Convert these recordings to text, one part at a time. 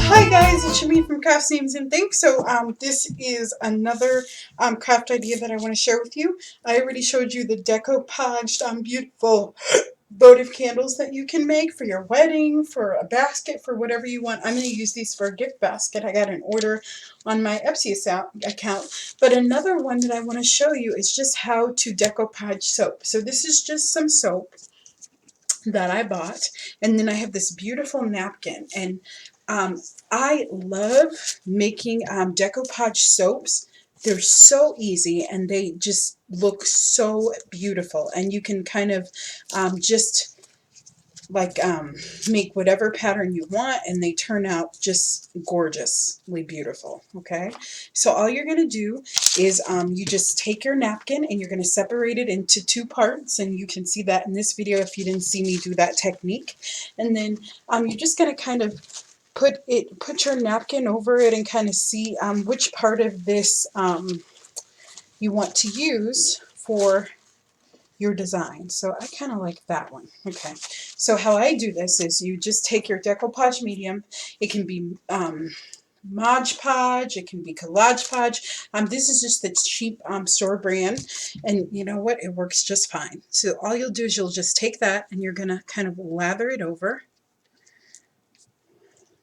Hi guys, it's Shami from Crafts Names and Things. So this is another craft idea that I want to share with you. I already showed you the decoupaged beautiful votive candles that you can make for your wedding, for a basket, for whatever you want. I'm going to use these for a gift basket. I got an order on my Etsy account. But another one that I want to show you is just how to decoupage soap. So this is just some soap that I bought, and then I have this beautiful napkin, and I love making decoupage soaps. They're so easy and they just look so beautiful, and you can kind of just like make whatever pattern you want, and they turn out just gorgeously beautiful. Okay, so all you're going to do is you just take your napkin and you're going to separate it into two parts, and you can see that in this video if you didn't see me do that technique. And then you're just going to kind of put your napkin over it and kind of see which part of this you want to use for your design. So I kind of like that one. Okay, so how I do this is you just take your decoupage medium. It can be Mod Podge, it can be Collage Podge. This is just the cheap store brand, and you know what? It works just fine. So all you'll do is you'll just take that and you're gonna kind of lather it over,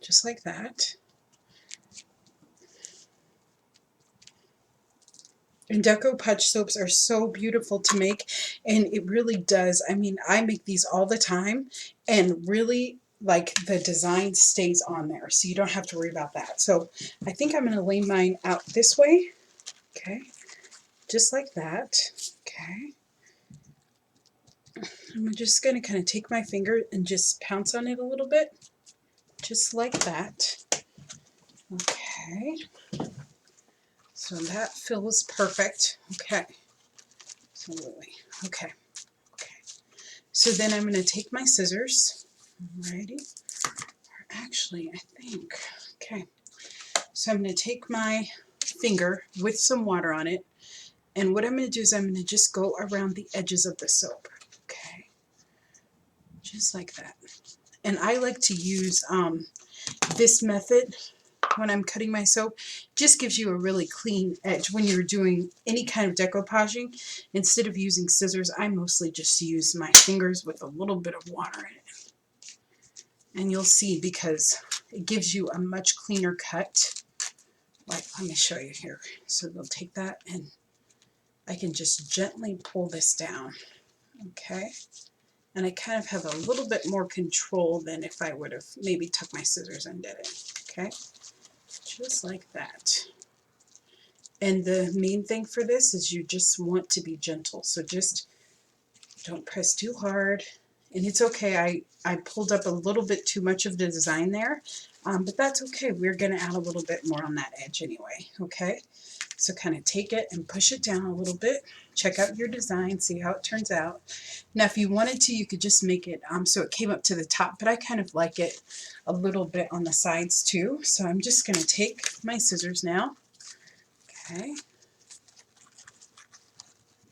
just like that. And decoupage soaps are so beautiful to make, and it really does. I mean, I make these all the time, and really, like, the design stays on there, so you don't have to worry about that. So I think I'm going to lay mine out this way. Okay, just like that. Okay, I'm just going to kind of take my finger and just pounce on it a little bit, just like that. Okay, so that feels perfect. Okay, so Lily. Okay. So then I'm going to take my scissors. Alrighty. Actually, I think, okay. So I'm going to take my finger with some water on it, and what I'm going to do is I'm going to just go around the edges of the soap. Okay. Just like that. And I like to use this method when I'm cutting my soap. Just gives you a really clean edge when you're doing any kind of decoupaging. Instead of using scissors, I mostly just use my fingers with a little bit of water in it. And you'll see, because it gives you a much cleaner cut. Like, let me show you here. So they'll take that, and I can just gently pull this down. Okay, and I kind of have a little bit more control than if I would have maybe took my scissors and did it. Okay, just like that. And the main thing for this is you just want to be gentle, so just don't press too hard. And it's okay, I pulled up a little bit too much of the design there, but that's okay. We're going to add a little bit more on that edge anyway. Okay, so kind of take it and push it down a little bit. Check out your design, see how it turns out. Now if you wanted to, you could just make it so it came up to the top, but I kind of like it a little bit on the sides too. So I'm just going to take my scissors now. Okay,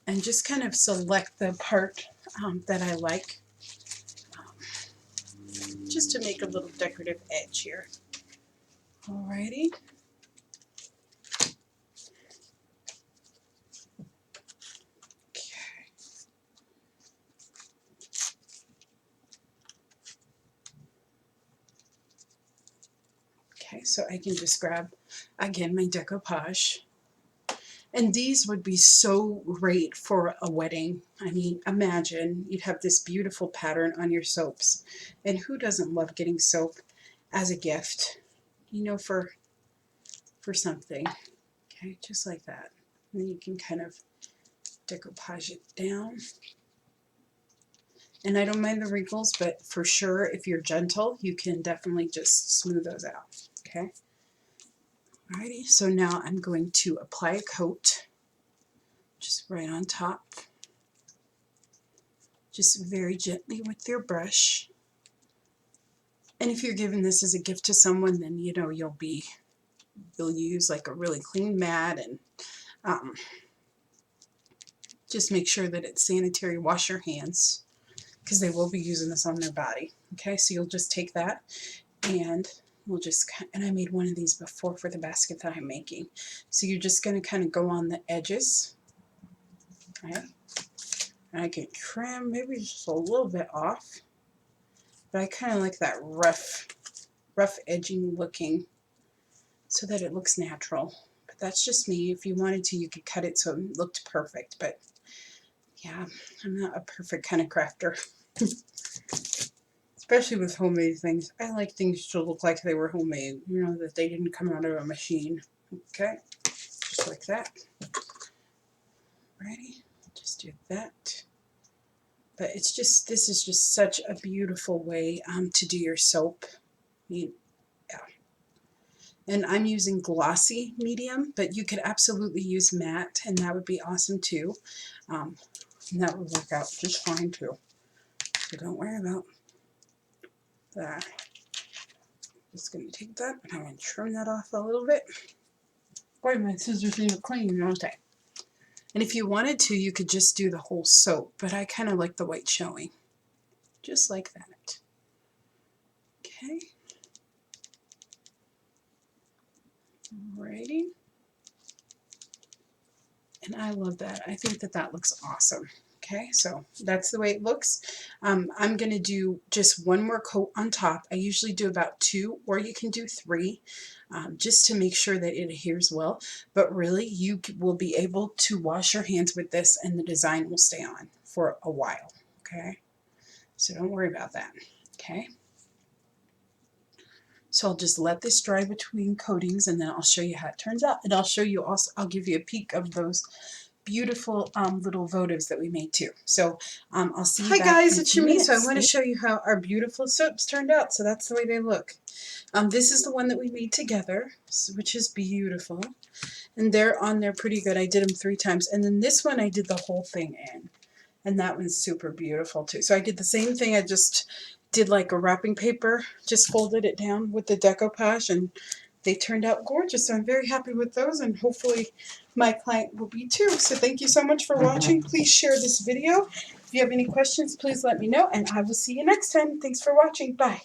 and just kind of select the part that I like, just to make a little decorative edge here. Alrighty. Okay, so I can just grab, again, my decoupage. And these would be so great for a wedding. I mean, imagine you'd have this beautiful pattern on your soaps. And who doesn't love getting soap as a gift, you know, for something. Okay, just like that. And then you can kind of decoupage it down. And I don't mind the wrinkles, but for sure, if you're gentle, you can definitely just smooth those out. Okay. Alrighty, so now I'm going to apply a coat, just right on top, just very gently with your brush. And if you're giving this as a gift to someone, then you know you'll use like a really clean mat, and just make sure that it's sanitary. Wash your hands. because they will be using this on their body. Okay, so you'll just take that and we'll just, and I made one of these before for the basket that I'm making. So you're just going to kind of go on the edges, right? And I can trim maybe just a little bit off, but I kind of like that rough edging looking so that it looks natural. But that's just me. If you wanted to, you could cut it so it looked perfect, but yeah, I'm not a perfect kind of crafter. Especially with homemade things. I like things to look like they were homemade, you know, that they didn't come out of a machine. Okay, just like that. Ready? Just do that. But it's just, this is just such a beautiful way to do your soap. Yeah. And I'm using glossy medium, but you could absolutely use matte, and that would be awesome too. And that would work out just fine too. So don't worry about that. Just going to take that and I'm going to trim that off a little bit. Boy, my scissors need to clean, don't they? And if you wanted to, you could just do the whole soap, but I kind of like the white showing. Just like that. Okay. Alrighty. And I love that. I think that that looks awesome. Okay, so that's the way it looks. I'm going to do just one more coat on top. I usually do about 2, or you can do 3, just to make sure that it adheres well. But really, you will be able to wash your hands with this and the design will stay on for a while. Okay, so don't worry about that. Okay. So I'll just let this dry between coatings and then I'll show you how it turns out. And I'll show you also, I'll give you a peek of those beautiful little votives that we made too. So I'll see you back. Hi guys, it's Shami. So I want to show you how our beautiful soaps turned out. So that's the way they look. This is the one that we made together, which is beautiful. And they're on there pretty good. I did them 3 times. And then this one I did the whole thing in. And that one's super beautiful too. So I did the same thing. I just did like a wrapping paper, just folded it down with the decoupage, and they turned out gorgeous. So I'm very happy with those, and hopefully my client will be too. So thank you so much for watching. Please share this video. If you have any questions, please let me know, and I will see you next time. Thanks for watching. Bye.